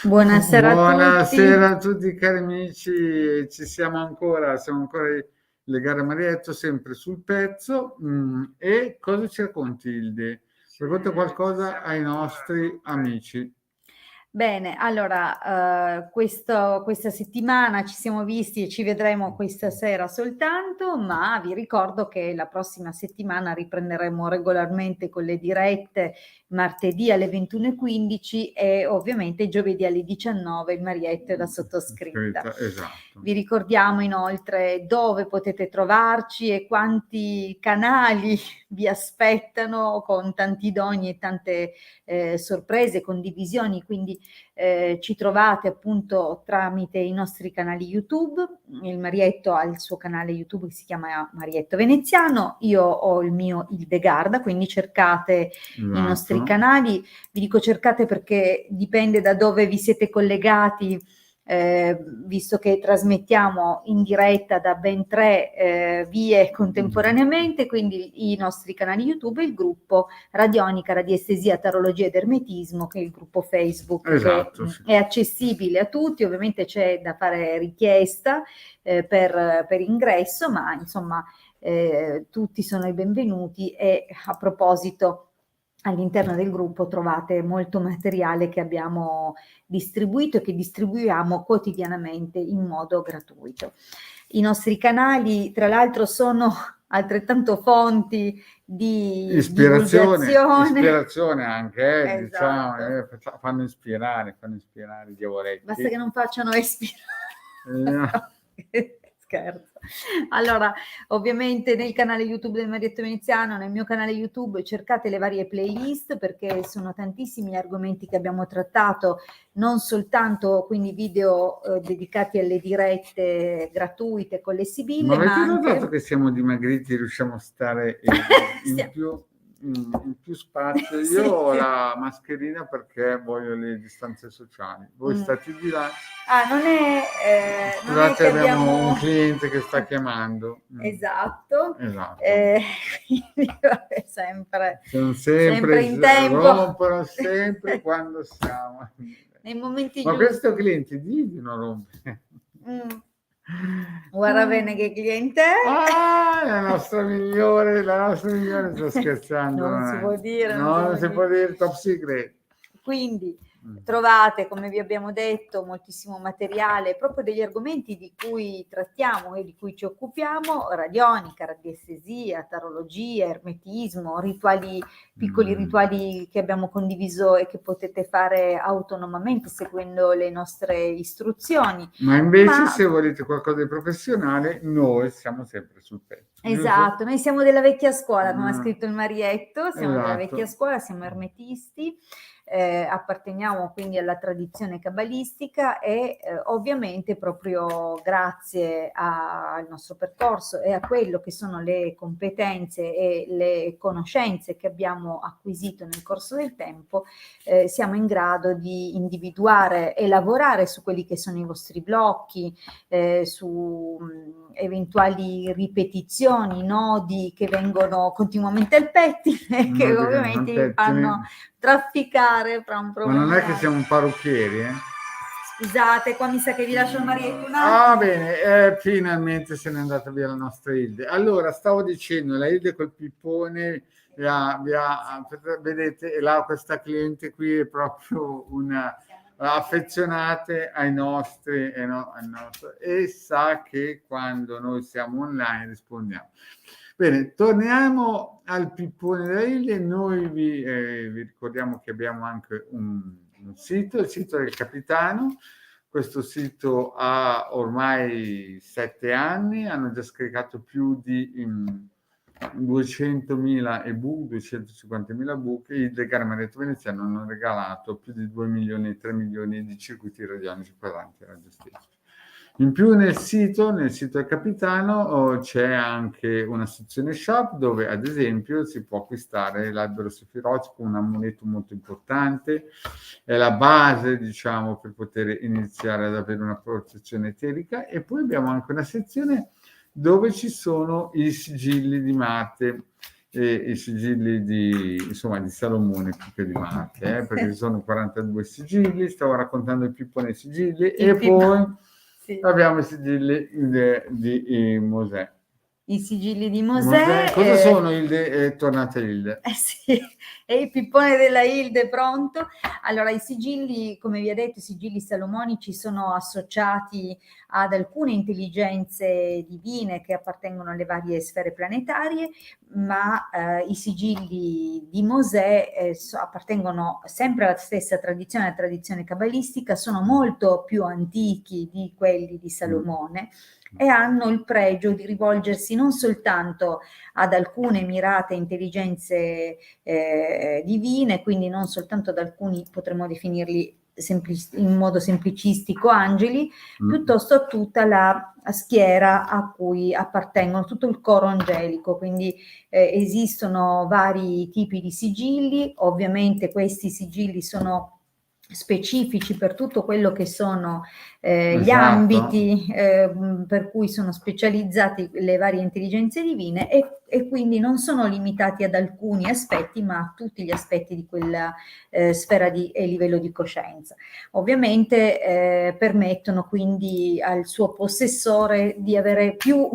Buonasera a tutti. Buonasera a tutti cari amici, siamo ancora legare Marietto, sempre sul pezzo. E cosa ci racconti, Ilde? Racconta qualcosa ai nostri amici. Bene, allora, questa settimana ci siamo visti e ci vedremo questa sera soltanto, ma vi ricordo che la prossima settimana riprenderemo regolarmente con le dirette martedì alle 21:15 e ovviamente giovedì alle 19 il Marietto e la sottoscritta. Esatto. Vi ricordiamo inoltre dove potete trovarci e quanti canali vi aspettano con tanti doni e tante sorprese, condivisioni, quindi ci trovate appunto tramite i nostri canali YouTube. Il Marietto ha il suo canale YouTube che si chiama Marietto Veneziano, io ho il mio Ildegarda, quindi cercate i nostri canali. Vi dico cercate perché dipende da dove vi siete collegati, visto che trasmettiamo in diretta da ben 3 vie contemporaneamente, quindi i nostri canali YouTube e il gruppo Radionica, Radiestesia, Tarologia ed Ermetismo, che è il gruppo Facebook, Esatto, che sì. è accessibile a tutti. Ovviamente c'è da fare richiesta per ingresso, ma insomma tutti sono i benvenuti. E a proposito, all'interno del gruppo trovate molto materiale che abbiamo distribuito e che distribuiamo quotidianamente in modo gratuito. I nostri canali, tra l'altro, sono altrettanto fonti di ispirazione anche, esatto. diciamo, fanno ispirare i diavoletti. Basta che non facciano ispirare. Scherzo. Allora, ovviamente nel canale YouTube del Marietto Veneziano, nel mio canale YouTube, cercate le varie playlist perché sono tantissimi gli argomenti che abbiamo trattato, non soltanto quindi video dedicati alle dirette gratuite con le sibille, ma avete anche... notato che siamo dimagriti e riusciamo a stare in più spazio? Sì. Io ho la mascherina perché voglio le distanze sociali. Voi state di là. Non è Scusate, che abbiamo un cliente che sta chiamando. Esatto. Esatto. Quindi sempre in tempo. Rompono sempre quando siamo. Nei momenti Ma giusti. questo cliente di non rompere. Guarda bene che cliente è. La nostra migliore, sto scherzando. Non si può dire. Non si può dire, top secret. Quindi trovate, come vi abbiamo detto, moltissimo materiale, proprio degli argomenti di cui trattiamo e di cui ci occupiamo: radionica, radiestesia, tarologia, ermetismo, rituali, piccoli rituali che abbiamo condiviso e che potete fare autonomamente seguendo le nostre istruzioni. Ma invece se volete qualcosa di professionale, noi siamo sempre sul pezzo. Esatto, noi siamo della vecchia scuola, come ha scritto il Marietto, siamo della Esatto. vecchia scuola, siamo ermetisti, apparteniamo quindi alla tradizione cabalistica e ovviamente proprio grazie al nostro percorso e a quello che sono le competenze e le conoscenze che abbiamo acquisito nel corso del tempo, siamo in grado di individuare e lavorare su quelli che sono i vostri blocchi, su eventuali ripetizioni, nodi che vengono continuamente al pettine, che ovviamente vi fanno trafficare fra un problema. Ma non è che siamo parrucchieri, eh? Scusate, qua mi sa che vi lascio il Marietto un attimo. Bene, finalmente se n'è andata via la nostra Ilde. Allora, stavo dicendo, la Ilde col pippone, vedete, questa cliente qui è proprio una affezionate ai nostri, e sa che quando noi siamo online rispondiamo. Bene, torniamo al pippone della Ilde. Noi vi ricordiamo che abbiamo anche un sito, il sito del Capitano. Questo sito ha ormai 7 anni, hanno già scaricato più di 200.000 ebook, 250.000 ebook, e il Legare Marietto Veneziano hanno regalato più di 2 milioni e 3 milioni di circuiti radionici quadranti radiostatici. In più nel sito del Capitano c'è anche una sezione shop dove ad esempio si può acquistare l'albero sefirotico, un amuleto molto importante, è la base diciamo per poter iniziare ad avere una protezione eterica, e poi abbiamo anche una sezione dove ci sono i sigilli di Marte. e i sigilli di Salomone più che di Marte, perché ci sono 42 sigilli, stavo raccontando il pippone sigilli e poi sì. abbiamo i sigilli di Mosè. I sigilli di Mosè. Cosa sono, Hilde? Tornate Hilde. Sì, e il pippone della Hilde pronto. Allora, i sigilli, come vi ho detto, i sigilli salomonici sono associati ad alcune intelligenze divine che appartengono alle varie sfere planetarie, ma i sigilli di Mosè appartengono sempre alla stessa tradizione, la tradizione cabalistica, sono molto più antichi di quelli di Salomone e hanno il pregio di rivolgersi non soltanto ad alcune mirate intelligenze divine, quindi non soltanto ad alcuni, potremmo definirli in modo semplicistico angeli, piuttosto a tutta la schiera a cui appartengono, tutto il coro angelico, quindi esistono vari tipi di sigilli, ovviamente questi sigilli sono specifici per tutto quello che sono gli ambiti per cui sono specializzati le varie intelligenze divine e quindi non sono limitati ad alcuni aspetti ma a tutti gli aspetti di quella sfera e livello di coscienza. Ovviamente permettono quindi al suo possessore di avere più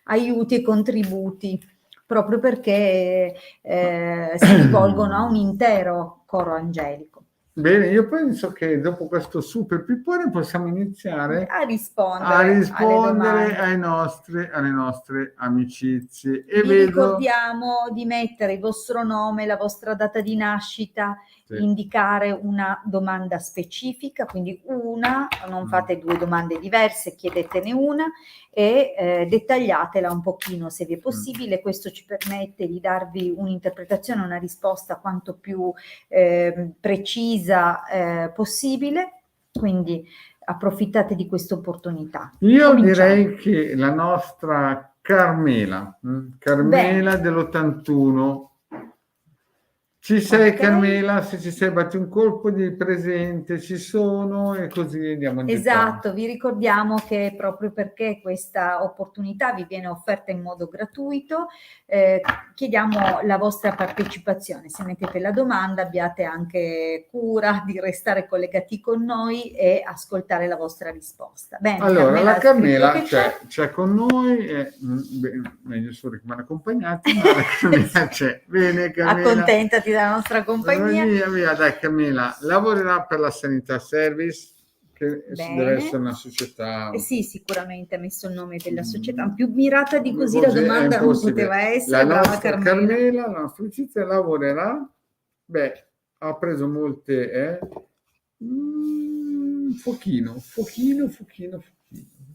aiuti e contributi proprio perché si rivolgono a un intero coro angelico. Bene, io penso che dopo questo super pippone possiamo iniziare a rispondere alle nostre amicizie. E vi ricordiamo di mettere il vostro nome, la vostra data di nascita, indicare una domanda specifica, quindi una, non fate due domande diverse, chiedetene una e dettagliatela un pochino se vi è possibile. Questo ci permette di darvi un'interpretazione, una risposta quanto più precisa possibile, quindi approfittate di questa opportunità. Io direi che la nostra Carmela dell'81, ci sei Carmela, se ci sei batti un colpo di presente, ci sono e così andiamo a Esatto, vi ricordiamo che proprio perché questa opportunità vi viene offerta in modo gratuito, chiediamo la vostra partecipazione. Se mettete la domanda abbiate anche cura di restare collegati con noi e ascoltare la vostra risposta. Bene, allora, la Carmela c'è con noi, meglio solo che mi hanno accompagnati, ma la Carmela c'è. Bene, Carmela. Accontentati della nostra compagnia. Via, dai Carmela, lavorerà per la Sanità Service, che deve essere una società... sì, sicuramente ha messo il nome della società, più mirata di così la domanda non poteva essere. La nostra Carmela, la nostra amicizia, lavorerà, ha preso molte... Pochino.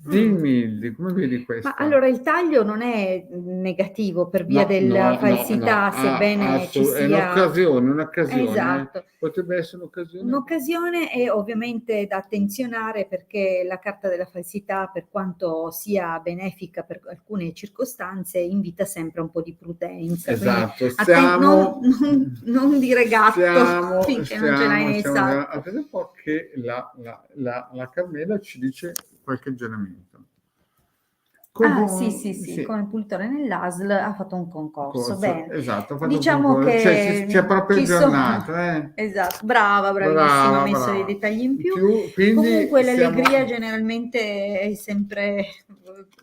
Dimmi, come vedi questo? Ma allora il taglio non è negativo per via della falsità, sebbene ci sia... È un'occasione. Esatto. Potrebbe essere un'occasione. Un'occasione è ovviamente da attenzionare perché la carta della falsità, per quanto sia benefica per alcune circostanze, invita sempre un po' di prudenza. Esatto, non dire gatto finché non ce l'hai nei sacco. Attende un po' che la Carmela ci dice qualche aggiornamento. Sì, come pultore nell'ASL ha fatto un concorso. Bene. Esatto, diciamo che ci ha proprio aggiornato. Esatto, bravissima, ha messo dei dettagli in più. Comunque l'allegria generalmente è sempre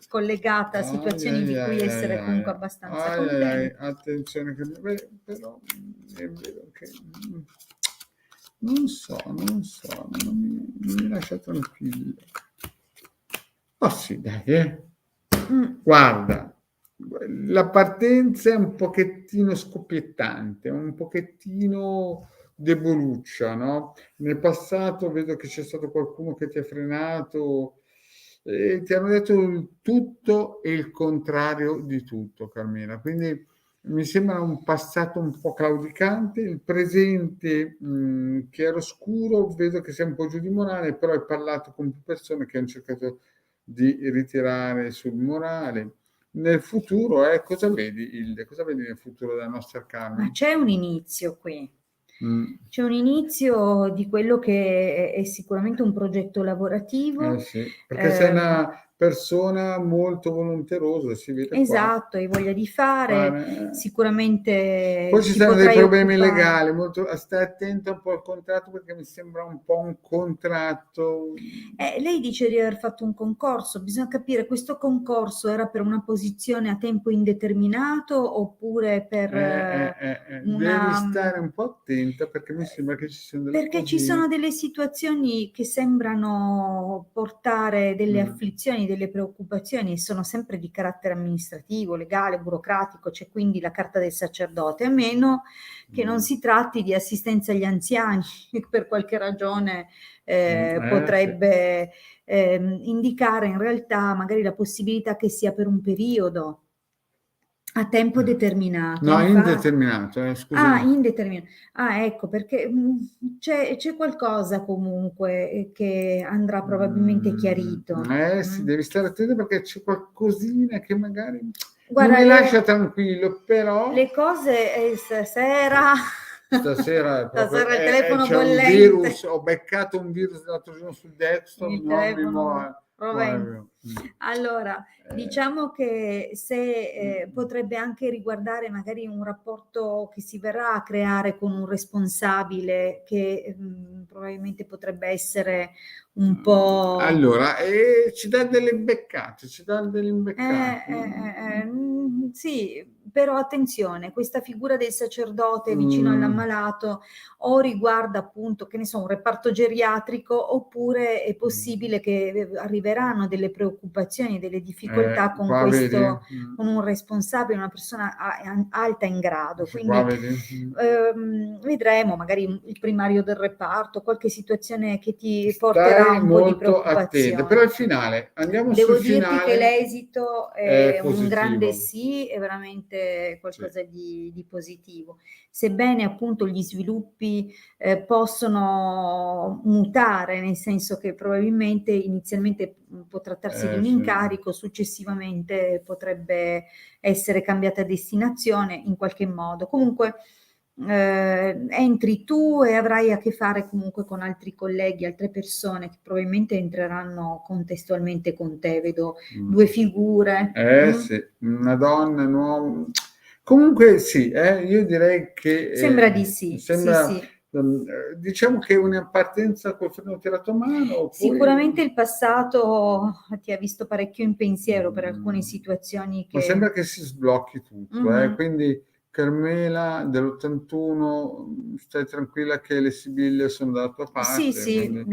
collegata a situazioni di cui essere comunque abbastanza contenti. Attenzione, però è vero che non mi lascia tranquillo. Sì, dai, Guarda, la partenza è un pochettino scoppiettante, un pochettino deboluccia, no? Nel passato vedo che c'è stato qualcuno che ti ha frenato e ti hanno detto il tutto e il contrario di tutto, Carmela. Quindi mi sembra un passato un po' claudicante, il presente chiaroscuro, vedo che sei un po' giù di morale, però hai parlato con più persone che hanno cercato di ritirare sul morale. Nel futuro, cosa vedi, Hilde? Cosa vedi nel futuro della nostra Carmen? Ma c'è un inizio qui. C'è un inizio di quello che è sicuramente un progetto lavorativo. Sì, perché sei persona molto volenterosa, si vede qua. Esatto, hai voglia di fare, sicuramente Poi ci ti sono dei potrai problemi occupare. legali, stai attenta un po' al contratto perché mi sembra un po' un contratto. Lei dice di aver fatto un concorso, bisogna capire, questo concorso era per una posizione a tempo indeterminato oppure per Devi una... stare un po' attenta perché mi sembra che ci siano delle Perché ci sono delle situazioni che sembrano portare delle afflizioni, delle preoccupazioni e sono sempre di carattere amministrativo, legale, burocratico, c'è quindi la carta del sacerdote, a meno che non si tratti di assistenza agli anziani, che per qualche ragione potrebbe indicare in realtà magari la possibilità che sia per un periodo a tempo determinato. No, Infatti, indeterminato, scusa. indeterminato. Ecco, perché c'è qualcosa comunque che andrà probabilmente chiarito. Sì, devi stare attento perché c'è qualcosina che magari non Guarda, mi lascia tranquillo, però le cose stasera stasera è proprio, stasera il telefono c'è un bollente. virus, ho beccato un virus l'altro giorno sul desktop, Il non mi telefono rovente. muove. Allora, diciamo che se potrebbe anche riguardare magari un rapporto che si verrà a creare con un responsabile che probabilmente potrebbe essere un po'... Allora, ci dà delle imbeccate, sì, però attenzione, questa figura del sacerdote vicino all'ammalato o riguarda appunto, che ne so, un reparto geriatrico, oppure è possibile che arriveranno delle preoccupazioni, delle difficoltà con qua questo, vedi? con un responsabile, una persona alta in grado. Qua Quindi vedi? vedremo magari il primario del reparto, qualche situazione che ti porterà Stai un po' di molto attento, però preoccupazione. il finale, andiamo Devo sul dirti che finale, l'esito è un grande positivo. sì, è veramente qualcosa Sì. di positivo. Sebbene appunto gli sviluppi possono mutare, nel senso che probabilmente inizialmente può trattarsi di un Sì. incarico, successivamente potrebbe essere cambiata destinazione in qualche modo. Comunque entri tu e avrai a che fare comunque con altri colleghi, altre persone che probabilmente entreranno contestualmente con te, vedo due figure. Sì, una donna, un uomo. Comunque sì, io direi che Sembra di sì, sembra, sì. diciamo che una partenza col freno tirato a mano, Sicuramente il passato ti ha visto parecchio in pensiero per alcune situazioni ma che... sembra che si sblocchi tutto, quindi Carmela dell'81, stai tranquilla che le Sibille sono dalla tua parte. Sì,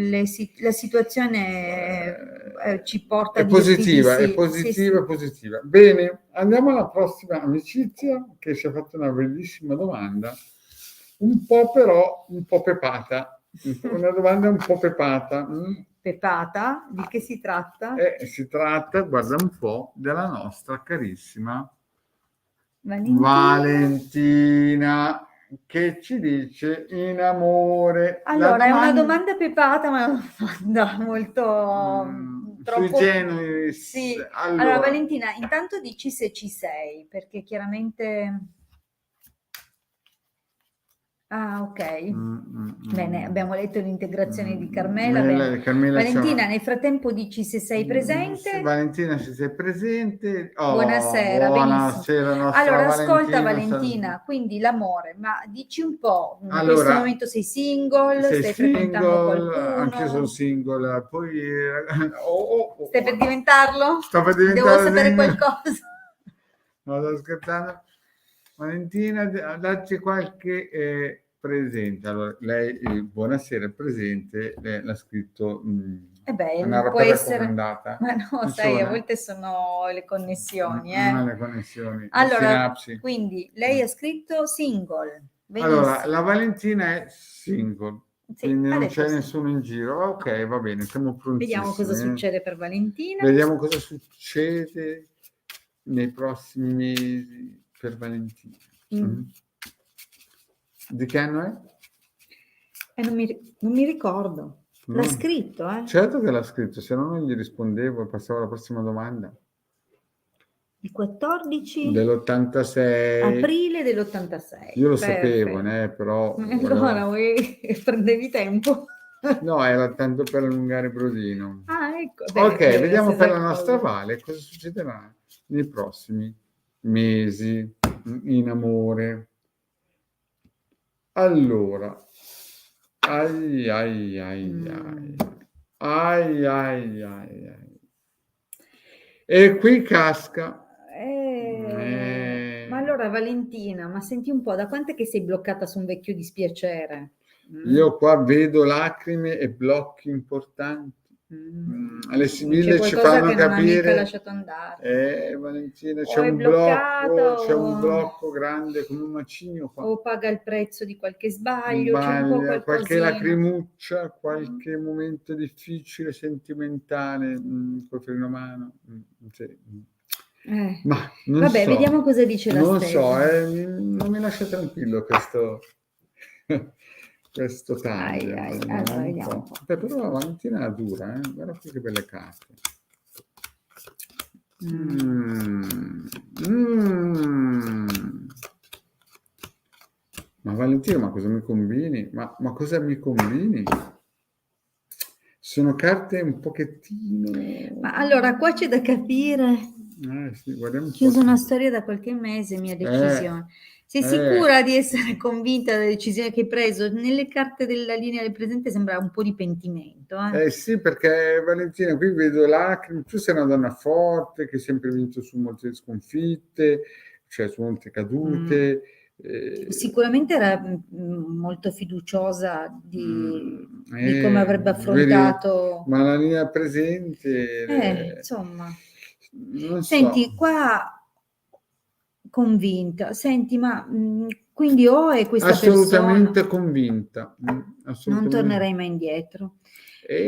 la situazione ci porta è a dirti di positiva, sì. è positiva, è positiva. Bene, andiamo alla prossima amicizia che ci ha fatto una bellissima domanda, un po' pepata, una domanda un po' pepata. Pepata, di che si tratta? Si tratta, guarda un po', della nostra carissima Valentina, che ci dice in amore. allora, è una domanda pepata, ma è una domanda molto sui troppo... generis. Sì. Allora, Valentina, intanto dici se ci sei, perché chiaramente... Ah, ok. Bene, abbiamo letto l'integrazione di Carmela. Bene. Valentina, nel frattempo dici se sei presente. Valentina, se sei presente. Buonasera, buonasera, benissimo. nostra Allora, ascolta Valentina. Valentina, quindi l'amore, ma dici un po', in Allora, questo momento sei single, sei stai frequentando single, anche io sono qualcuno? single, poi Stai per diventarlo? sto per diventare Devo sapere single. qualcosa. No, sto scherzando. Valentina, dacci qualche presente. Allora, lei, buonasera, è presente, lei l'ha scritto una Può roba essere, raccomandata. ma no, sai, a volte sono le connessioni. Le connessioni, le Allora, sinapsi. quindi lei ha scritto single, Allora, benissimo. la Valentina è single, Sì, quindi non adesso c'è sì. nessuno in giro. Ok, va bene, siamo prontissimi. Vediamo cosa succede per Valentina. Vediamo cosa succede nei prossimi mesi per Valentina. Di che anno è? Non mi ricordo. L'ha scritto, eh? Certo che l'ha scritto, se no non gli rispondevo e passavo alla prossima domanda. Il 14 dell'86. aprile dell'86. Io lo sapevo, però... Allora, prendevi tempo. No, era tanto per allungare il brodino. ecco, Ok, beh, la vediamo per la stessa nostra cosa. Vale cosa succederà nei prossimi mesi in amore. Allora, ai ai ai ai, ai ai ai ai. E qui casca. Ma allora Valentina, ma senti un po', da quant'è che sei bloccata su un vecchio dispiacere? Io qua vedo lacrime e blocchi importanti. Le C'è sibille ci qualcosa fanno che non ha mica capire, lasciato andare. Valentina, O è c'è bloccata un blocco grande come un macigno qua. o paga il prezzo di qualche sbaglio, c'è un po' Sbaglia, qualche qualcosina. lacrimuccia, qualche momento difficile, sentimentale, col freno a mano. Sì. Eh, Ma non Vabbè, vediamo so, cosa dice la non so, stella. non mi lascia tranquillo questo tandem. Vediamo Allora, un vediamo un po'. po'. Beh, però la Valentina è dura, guarda qui che belle carte. Ma Valentina, ma cosa mi combini? Ma cosa mi combini? Sono carte un pochettino... Ma allora, qua c'è da capire. Sì, guardiamo un po'. Chiuso una storia da qualche mese, mia Eh, decisione. Sei eh, sicura di essere convinta della decisione che hai preso? Nelle carte della linea del presente sembra un po' di pentimento, eh? sì, perché Valentina, qui vedo lacrime, tu sei una donna forte che ha sempre vinto su molte sconfitte, cioè su molte cadute. Sicuramente era molto fiduciosa di come avrebbe Vedi, affrontato. ma la linea presente, Insomma. non Senti, so, qua convinta. Senti, ma quindi o è questa persona, assolutamente convinta, non assolutamente. tornerei mai indietro.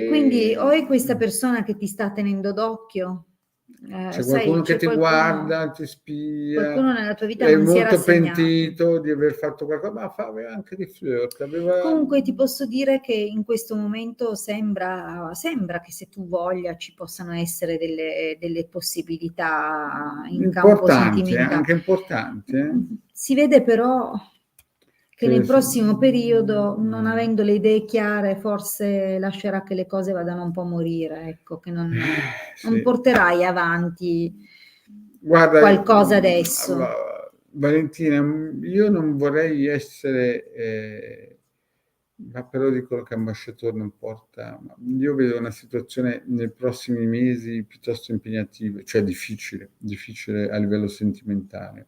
Quindi o E è questa persona che ti sta tenendo d'occhio, c'è qualcuno sai, che c'è ti guarda, ti spia, qualcuno nella tua vita è non si era molto assegnato. pentito di aver fatto qualcosa, ma aveva anche di flirt, aveva... Comunque ti posso dire che in questo momento sembra che se tu voglia ci possano essere delle possibilità in campo importanti, sentimentale. anche importanti, Si vede però che che nel prossimo periodo, non avendo le idee chiare, forse lascerà che le cose vadano un po' a morire, ecco, che non sì. porterai avanti Guarda, qualcosa adesso. Valentina, io non vorrei essere, ma però dicono che ambasciatore non porta, ma io vedo una situazione nei prossimi mesi piuttosto impegnativa, cioè difficile a livello sentimentale.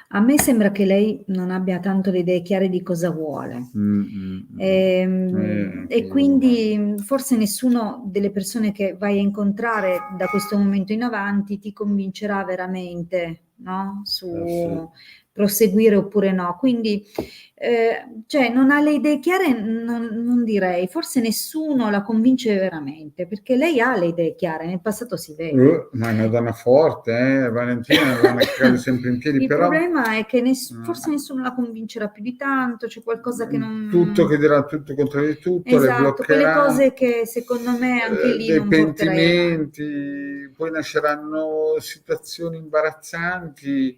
A me sembra che lei non abbia tanto le idee chiare di cosa vuole. E Cosa vuole? quindi forse nessuno delle persone che vai a incontrare da questo momento in avanti ti convincerà veramente, no? Sì. Su proseguire oppure no. Quindi, cioè, non ha le idee chiare, non direi, forse nessuno la convince veramente, perché lei ha le idee chiare, nel passato si vede. Ma è una donna forte, Valentina è una donna che cade sempre in piedi, Il però problema è che forse nessuno la convincerà più di tanto, c'è qualcosa che tutto non... che dirà tutto contro di tutto, le Esatto, quelle bloccherà, cose che secondo me anche lì dei non porterai avanti. pentimenti, poi nasceranno situazioni imbarazzanti.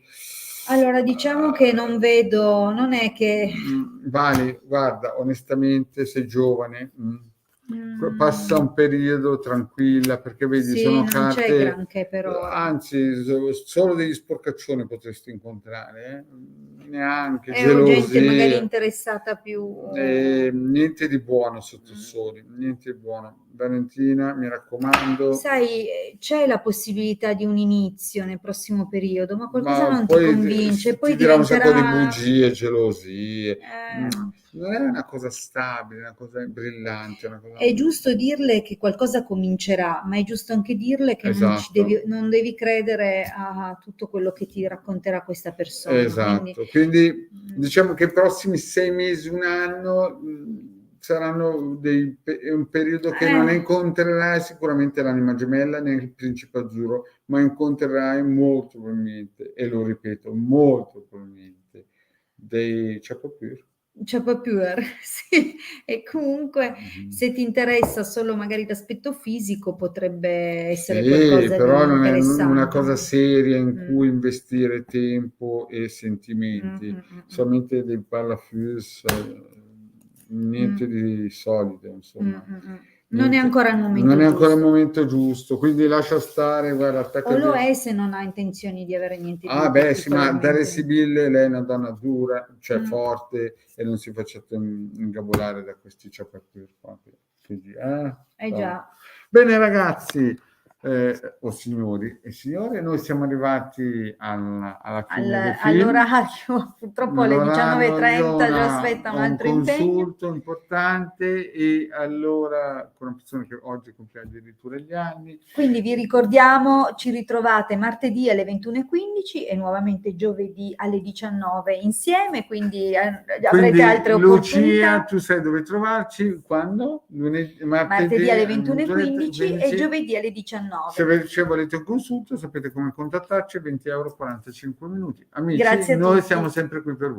Allora, diciamo che non vedo, non è che... Vale, guarda, onestamente sei giovane, passa Mm, un periodo tranquilla perché vedi, sì, sono non c'è carte, granché per ora. anzi, solo degli sporcaccioni potresti incontrare, neanche O gente magari gelosie, interessata più... niente di buono sotto Mm. soli, niente di buono. Valentina, mi raccomando, Sai, c'è la possibilità di un inizio nel prossimo periodo, ma qualcosa ma non ti poi convince, ti poi dirà un sacco di diventerà... bugie, gelosie. eh, Non è una cosa stabile, una cosa brillante, una cosa... È giusto dirle che qualcosa comincerà, ma è giusto anche dirle che Esatto, non devi credere a tutto quello che ti racconterà questa persona. Quindi, esatto. Quindi diciamo che i prossimi 6 mesi, un anno, saranno un periodo che non eh, incontrerai sicuramente l'anima gemella né il principe azzurro, ma incontrerai molto probabilmente, e lo ripeto, molto probabilmente, dei Chapapur. c'è proprio, sì. E comunque, se ti interessa solo magari l'aspetto fisico, potrebbe essere Sì, qualcosa però di non è una interessante. cosa seria in Mm, cui investire tempo e mm, sentimenti, mm, mm, mm, solamente dei pallafus, niente mm, di solido, mm, insomma. mm, mm. Non è ancora il momento Non è ancora il giusto. momento giusto, quindi lascia stare, guarda, aspetta O lo che- è se non ha intenzioni di avere niente di Ah beh sì, ma particolarmente. Daria Sibille, lei è una donna dura, cioè Mm. forte, e non si faccia ingabolare da questi ciabattoni qua. Quindi, Già. Bene ragazzi, o signori e signore, noi siamo arrivati alla fine del film. All'orario, purtroppo alle All'orario, 19:30 io ci aspetta un ho un altro impegno. consulto importante e allora con una persona che oggi compie addirittura gli anni. Quindi vi ricordiamo, ci ritrovate martedì alle 21:15 e nuovamente giovedì alle 19 insieme, quindi avrete Quindi, altre Lucia, opportunità. tu sai dove trovarci? Quando? Martedì alle 21:15 e 15. giovedì alle Se 19. volete un consulto sapete come contattarci, 20 euro 45 minuti. Amici, Grazie a noi tutti. siamo sempre qui per voi.